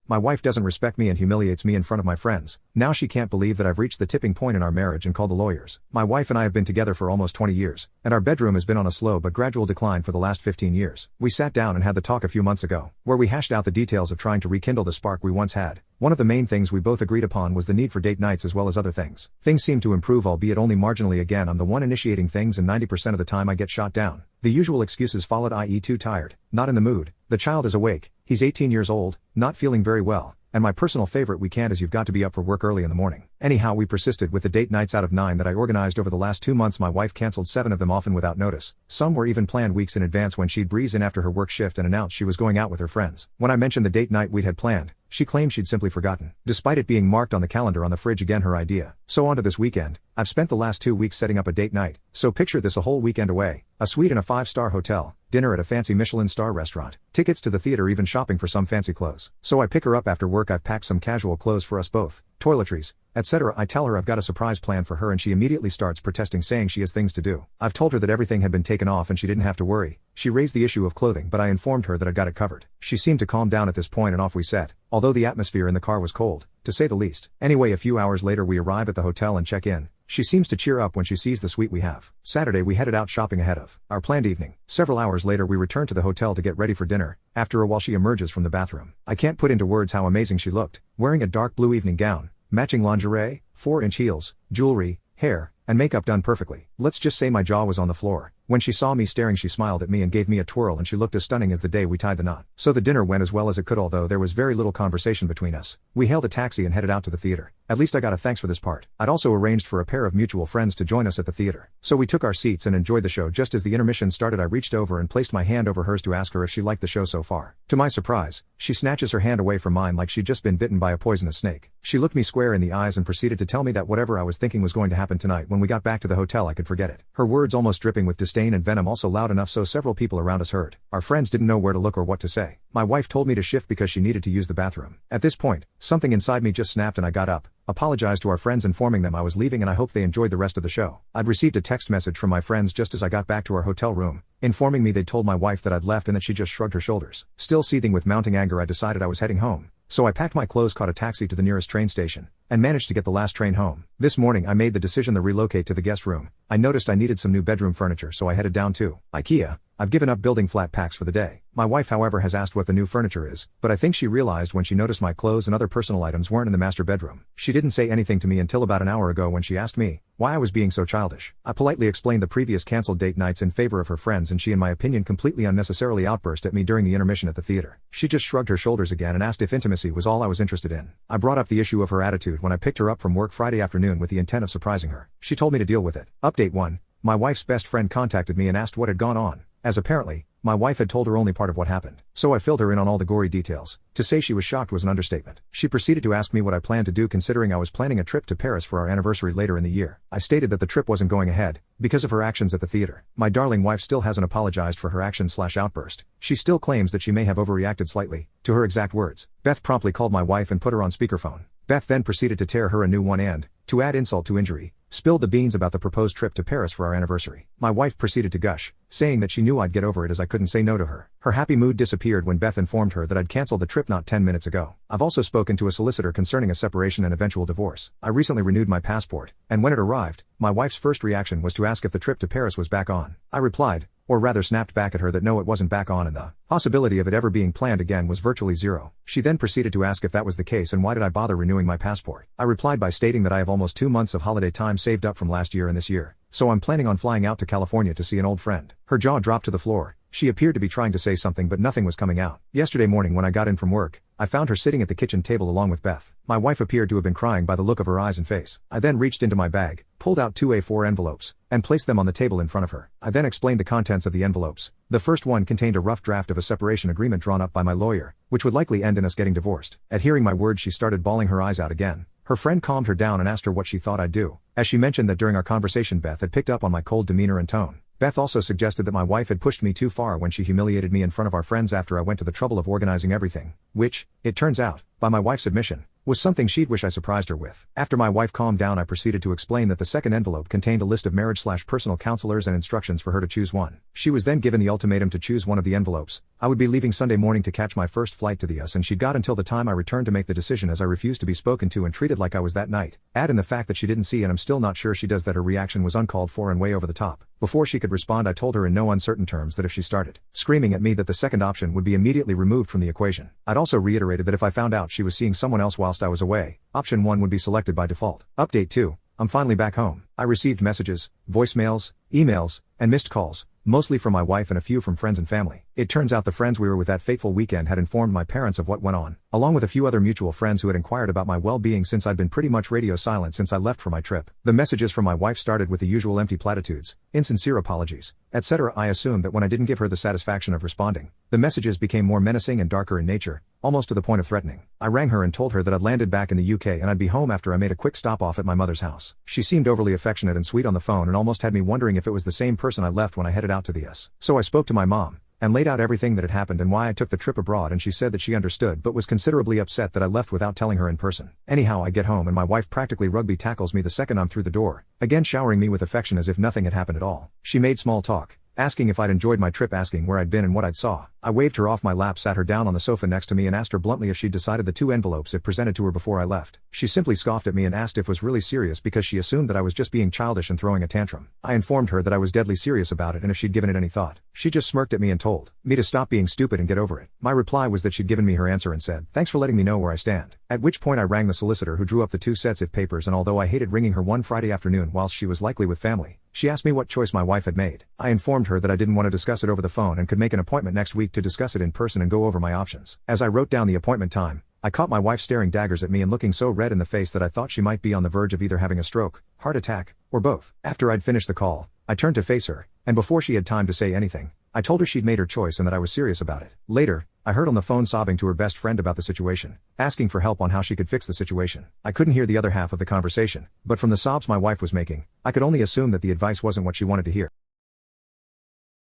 My wife doesn't respect me and humiliates me in front of my friends. Now she can't believe that I've reached the tipping point in our marriage and called the lawyers. My wife and I have been together for almost 20 years, and our bedroom has been on a slow but gradual decline for the last 15 years. We sat down and had the talk a few months ago, where we hashed out the details of trying to rekindle the spark we once had. One of the main things we both agreed upon was the need for date nights as well as other things. Things seem to improve, albeit only marginally. Again, I'm the one initiating things, and 90% of the time I get shot down. The usual excuses followed, i.e. too tired, not in the mood, the child is awake, he's 18 years old, not feeling very well, and my personal favorite, we can't, as you've got to be up for work early in the morning. Anyhow, we persisted with the date nights. Out of 9 that I organized over the last 2 months, my wife canceled 7 of them, often without notice. Some were even planned weeks in advance, when she'd breeze in after her work shift and announce she was going out with her friends. When I mentioned the date night we'd had planned, she claimed she'd simply forgotten, despite it being marked on the calendar on the fridge. Again, her idea. So on to this weekend. I've spent the last 2 weeks setting up a date night, so picture this: a whole weekend away, a suite in a 5-star hotel, dinner at a fancy Michelin star restaurant, tickets to the theater, even shopping for some fancy clothes. So I pick her up after work. I've packed some casual clothes for us both, toiletries, etc. I tell her I've got a surprise plan for her, and she immediately starts protesting, saying she has things to do. I've told her that everything had been taken off and she didn't have to worry. She raised the issue of clothing, but I informed her that I'd got it covered. She seemed to calm down at this point, and off we set, although the atmosphere in the car was cold, to say the least. Anyway, a few hours later we arrive at the hotel and check in. She seems to cheer up when she sees the suite we have. Saturday we headed out shopping ahead of our planned evening. Several hours later we return to the hotel to get ready for dinner. After a while she emerges from the bathroom. I can't put into words how amazing she looked, wearing a dark blue evening gown, matching lingerie, 4-inch heels, jewelry, hair, and makeup done perfectly. Let's just say my jaw was on the floor. When she saw me staring, she smiled at me and gave me a twirl, and she looked as stunning as the day we tied the knot. So the dinner went as well as it could, although there was very little conversation between us. We hailed a taxi and headed out to the theater. At least I got a thanks for this part. I'd also arranged for a pair of mutual friends to join us at the theater. So we took our seats and enjoyed the show. Just as the intermission started, I reached over and placed my hand over hers to ask her if she liked the show so far. To my surprise, she snatches her hand away from mine like she'd just been bitten by a poisonous snake. She looked me square in the eyes and proceeded to tell me that whatever I was thinking was going to happen tonight when we got back to the hotel, I could forget it. Her words almost dripping with disdain and venom, also loud enough so several people around us heard. Our friends didn't know where to look or what to say. My wife told me to shift because she needed to use the bathroom. At this point, something inside me just snapped and I got up, apologized to our friends, informing them I was leaving and I hoped they enjoyed the rest of the show. I'd received a text message from my friends just as I got back to our hotel room, informing me they'd told my wife that I'd left and that she just shrugged her shoulders. Still seething with mounting anger, I decided I was heading home. So I packed my clothes, caught a taxi to the nearest train station, and managed to get the last train home. This morning I made the decision to relocate to the guest room. I noticed I needed some new bedroom furniture, so I headed down to IKEA. I've given up building flat packs for the day. My wife, however, has asked what the new furniture is, but I think she realized when she noticed my clothes and other personal items weren't in the master bedroom. She didn't say anything to me until about an hour ago when she asked me why I was being so childish. I politely explained the previous canceled date nights in favor of her friends, and she, in my opinion, completely unnecessarily outburst at me during the intermission at the theater. She just shrugged her shoulders again and asked if intimacy was all I was interested in. I brought up the issue of her attitude when I picked her up from work Friday afternoon with the intent of surprising her. She told me to deal with it. Update 1. My wife's best friend contacted me and asked what had gone on, as apparently my wife had told her only part of what happened. So I filled her in on all the gory details. To say she was shocked was an understatement. She proceeded to ask me what I planned to do, considering I was planning a trip to Paris for our anniversary later in the year. I stated that the trip wasn't going ahead because of her actions at the theater. My darling wife still hasn't apologized for her actions/outburst. She still claims that she may have overreacted slightly, to her exact words. Beth promptly called my wife and put her on speakerphone. Beth then proceeded to tear her a new one and, to add insult to injury, spilled the beans about the proposed trip to Paris for our anniversary. My wife proceeded to gush, saying that she knew I'd get over it as I couldn't say no to her. Her happy mood disappeared when Beth informed her that I'd canceled the trip not 10 minutes ago. I've also spoken to a solicitor concerning a separation and eventual divorce. I recently renewed my passport, and when it arrived, my wife's first reaction was to ask if the trip to Paris was back on. I replied, or rather snapped back at her, that no, it wasn't back on, and the possibility of it ever being planned again was virtually zero. She then proceeded to ask if that was the case and why did I bother renewing my passport. I replied by stating that I have almost 2 months of holiday time saved up from last year and this year, so I'm planning on flying out to California to see an old friend. Her jaw dropped to the floor. She appeared to be trying to say something, but nothing was coming out. Yesterday morning when I got in from work, I found her sitting at the kitchen table along with Beth. My wife appeared to have been crying by the look of her eyes and face. I then reached into my bag, pulled out 2 A4 envelopes, and placed them on the table in front of her. I then explained the contents of the envelopes. The first one contained a rough draft of a separation agreement drawn up by my lawyer, which would likely end in us getting divorced. At hearing my words, she started bawling her eyes out again. Her friend calmed her down and asked her what she thought I'd do, as she mentioned that during our conversation Beth had picked up on my cold demeanor and tone. Beth also suggested that my wife had pushed me too far when she humiliated me in front of our friends after I went to the trouble of organizing everything, which, it turns out, by my wife's admission, was something she'd wish I surprised her with. After my wife calmed down, I proceeded to explain that the second envelope contained a list of marriage/personal counselors and instructions for her to choose one. She was then given the ultimatum to choose one of the envelopes. I would be leaving Sunday morning to catch my first flight to the US, and she'd got until the time I returned to make the decision, as I refused to be spoken to and treated like I was that night. Add in the fact that she didn't see, and I'm still not sure she does, that her reaction was uncalled for and way over the top. Before she could respond, I told her in no uncertain terms that if she started screaming at me, that the second option would be immediately removed from the equation. I'd also reiterated that if I found out she was seeing someone else whilst I was away, option 1 would be selected by default. Update 2. I'm finally back home. I received messages, voicemails, emails, and missed calls, mostly from my wife and a few from friends and family. It turns out the friends we were with that fateful weekend had informed my parents of what went on, along with a few other mutual friends who had inquired about my well-being, since I'd been pretty much radio silent since I left for my trip. The messages from my wife started with the usual empty platitudes, insincere apologies, etc. I assumed that when I didn't give her the satisfaction of responding, the messages became more menacing and darker in nature, almost to the point of threatening. I rang her and told her that I'd landed back in the UK and I'd be home after I made a quick stop off at my mother's house. She seemed overly affectionate and sweet on the phone, and almost had me wondering if it was the same person I left when I headed out to the US. So I spoke to my mom and laid out everything that had happened and why I took the trip abroad, and she said that she understood but was considerably upset that I left without telling her in person. Anyhow, I get home and my wife practically rugby tackles me the second I'm through the door, again showering me with affection as if nothing had happened at all. She made small talk, asking if I'd enjoyed my trip, asking where I'd been and what I'd saw. I waved her off my lap, sat her down on the sofa next to me, and asked her bluntly if she'd decided the 2 envelopes if presented to her before I left. She simply scoffed at me and asked if it was really serious, because she assumed that I was just being childish and throwing a tantrum. I informed her that I was deadly serious about it and if she'd given it any thought. She just smirked at me and told me to stop being stupid and get over it. My reply was that she'd given me her answer and said, "Thanks for letting me know where I stand." At which point I rang the solicitor, who drew up the 2 sets of papers, and although I hated ringing her one Friday afternoon whilst she was likely with family, she asked me what choice my wife had made. I informed her that I didn't want to discuss it over the phone and could make an appointment next week to discuss it in person and go over my options. As I wrote down the appointment time, I caught my wife staring daggers at me and looking so red in the face that I thought she might be on the verge of either having a stroke, heart attack, or both. After I'd finished the call, I turned to face her, and before she had time to say anything, I told her she'd made her choice and that I was serious about it. Later, I heard on the phone sobbing to her best friend about the situation, asking for help on how she could fix the situation. I couldn't hear the other half of the conversation, but from the sobs my wife was making, I could only assume that the advice wasn't what she wanted to hear.